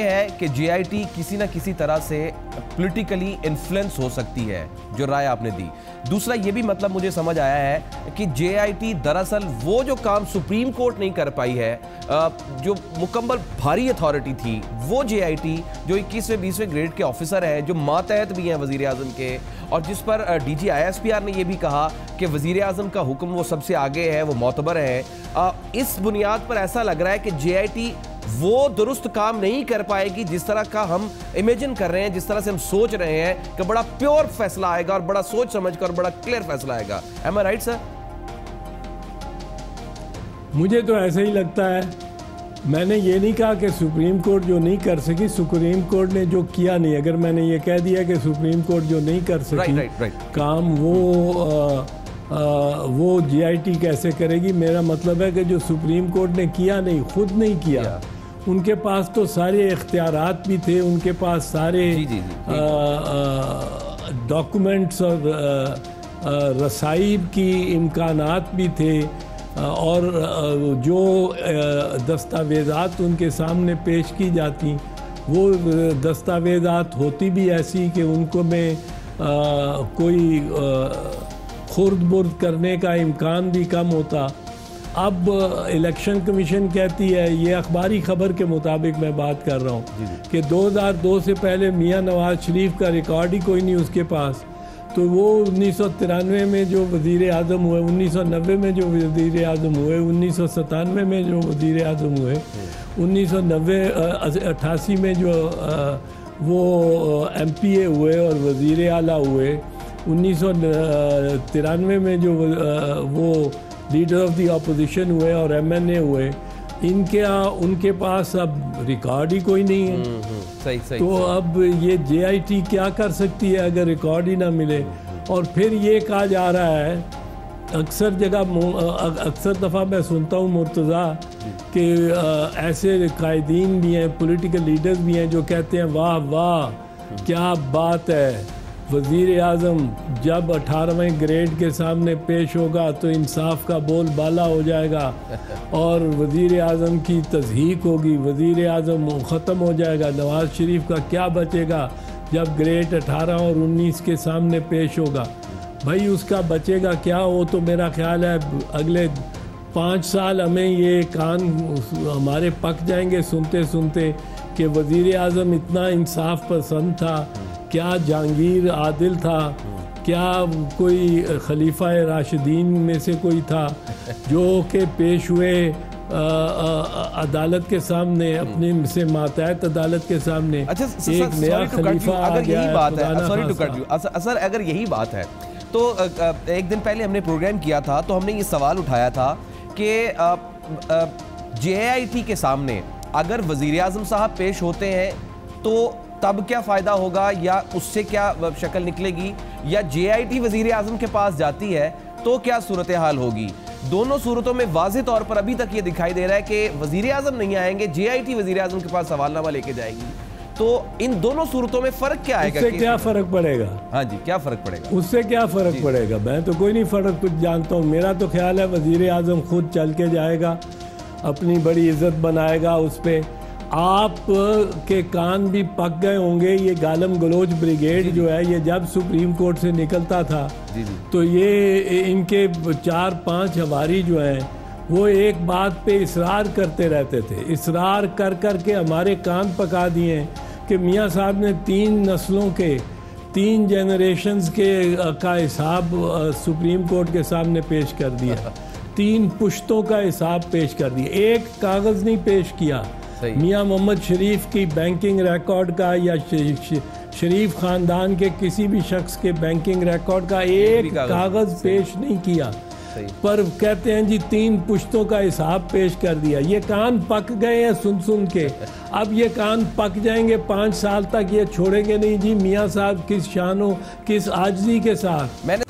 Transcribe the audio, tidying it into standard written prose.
है कि जेआईटी किसी ना किसी तरह से पॉलिटिकली इन्फ्लुएंस हो सकती है, जो राय आपने दी। दूसरा ये भी मतलब मुझे समझ आया है कि जेआईटी दरअसल वो जो काम सुप्रीम कोर्ट नहीं कर पाई है, जो मुकम्मल भारी अथॉरिटी थी, वो जेआईटी जो 21वें 20वें ग्रेड के ऑफिसर हैं, जो मातहत भी हैं वजीर आजम के, और जिस पर डीजी ISPR ने यह भी कहा कि वजीर आजम का हुक्म वो सबसे आगे है, वो मोतबर है। इस बुनियाद पर ऐसा लग रहा है कि जेआईटी वो दुरुस्त काम नहीं कर पाएगी जिस तरह का हम इमेजिन कर रहे हैं, जिस तरह से हम सोच रहे हैं कि बड़ा प्योर फैसला आएगा और बड़ा सोच समझ कर बड़ा क्लियर फैसला आएगा। एम आई राइट सर? मुझे तो ऐसा ही लगता है। मैंने ये नहीं कहा कि सुप्रीम कोर्ट जो नहीं कर सकी, सुप्रीम कोर्ट ने जो किया नहीं। अगर मैंने ये कह दिया कि सुप्रीम कोर्ट जो नहीं कर सकी काम वो जेआईटी कैसे करेगी, मेरा मतलब है कि जो सुप्रीम कोर्ट ने किया नहीं, खुद नहीं किया, उनके पास तो सारे इख्तियारात भी थे, उनके पास सारे डॉक्यूमेंट्स और रसाइब की इम्कानात भी थे, और जो दस्तावेज़ात उनके सामने पेश की जाती वो दस्तावेज़ात होती भी ऐसी कि उनको में कोई खुर्द बुर्द करने का इम्कान भी कम होता। अब इलेक्शन कमीशन कहती है, ये अखबारी खबर के मुताबिक मैं बात कर रहा हूँ, कि 2002 से पहले मियाँ नवाज शरीफ का रिकॉर्ड ही कोई नहीं उसके पास। तो वो 1993 में जो वज़ीर आज़म हुए, 1990 में जो वज़ीर आज़म हुए, 1997 में जो वज़ीर आज़म हुए, 1988 में जो वो MPA हुए और वज़ीर आला हुए, 1993 में जो वो लीडर ऑफ द अपोजिशन हुए और MNA हुए, उनके पास अब रिकॉर्ड ही कोई नहीं है। सही। तो अब ये जेआईटी क्या कर सकती है अगर रिकॉर्ड ही ना मिले? और फिर ये कहा जा रहा है, अक्सर दफ़ा मैं सुनता हूँ मुर्तज़ा कि ऐसे कायदीन भी हैं, पॉलिटिकल लीडर्स भी हैं जो कहते हैं वाह वाह क्या बात है, वज़ीर आज़म जब 18वें ग्रेड के सामने पेश होगा तो इंसाफ का बोल बाला हो जाएगा और वज़ीर आज़म की तज़हीक होगी, वज़ीर आज़म ख़त्म हो जाएगा, नवाज़ शरीफ का क्या बचेगा जब ग्रेड 18 और 19 के सामने पेश होगा। भाई उसका बचेगा क्या? वो तो मेरा ख्याल है अगले 5 साल हमें ये कान हमारे पक जाएंगे सुनते सुनते कि वज़ीर आज़म इतना इंसाफ पसंद था, क्या जहांगीर आदिल था, क्या कोई खलीफा राशिदीन में से कोई था जो कि पेश हुए अदालत के सामने, अपने से मातहत अदालत के सामने। अच्छा, एक नया खलीफा अगर यही बात है, sorry to cut you sir, अगर यही बात है तो एक दिन पहले हमने प्रोग्राम किया था तो हमने ये सवाल उठाया था कि जेआईटी के सामने अगर वज़ीर आज़म साहब पेश होते हैं तो तब क्या फ़ायदा होगा, या उससे क्या शक्ल निकलेगी, या जेआईटी वज़ीर आज़म के पास जाती है तो क्या सूरत हाल होगी? दोनों सूरतों में वाज़े तौर पर अभी तक ये दिखाई दे रहा है कि वज़ीर आज़म नहीं आएंगे, जेआईटी वज़ीर आज़म के पास सवालनामा लेके जाएगी। तो इन दोनों सूरतों में फ़र्क क्या आएगा? उससे क्या फ़र्क पड़ेगा? हाँ जी, क्या फ़र्क पड़ेगा? उससे क्या फ़र्क पड़ेगा? मैं तो कोई नहीं फ़र्क कुछ जानता हूँ। मेरा तो ख्याल है वज़ीर आज़म खुद चल के जाएगा, अपनी बड़ी इज़्ज़त बनाएगा उस पर। आप के कान भी पक गए होंगे। ये गालम गलोच ब्रिगेड जो है, ये जब सुप्रीम कोर्ट से निकलता था तो ये इनके 4-5 हवारी जो हैं वो एक बात पे इसरार करते रहते थे, इसरार कर कर के हमारे कान पका दिए कि मियाँ साहब ने 3 नस्लों के 3 जनरेशन्स के का हिसाब सुप्रीम कोर्ट के सामने पेश कर दिया, 3 पुश्तों का हिसाब पेश कर दिया, एक कागज़ नहीं पेश किया। मियाँ मोहम्मद शरीफ की बैंकिंग रिकॉर्ड का या शरीफ ख़ानदान के किसी भी शख्स के बैंकिंग रिकॉर्ड का एक कागज़ पेश नहीं किया, पर कहते हैं जी 3 पुश्तों का हिसाब पेश कर दिया। ये कान पक गए हैं सुन सुन के, अब ये कान पक जाएंगे 5 साल तक, ये छोड़ेंगे नहीं जी। मियाँ साहब किस शानो किस आजिज़ी के साथ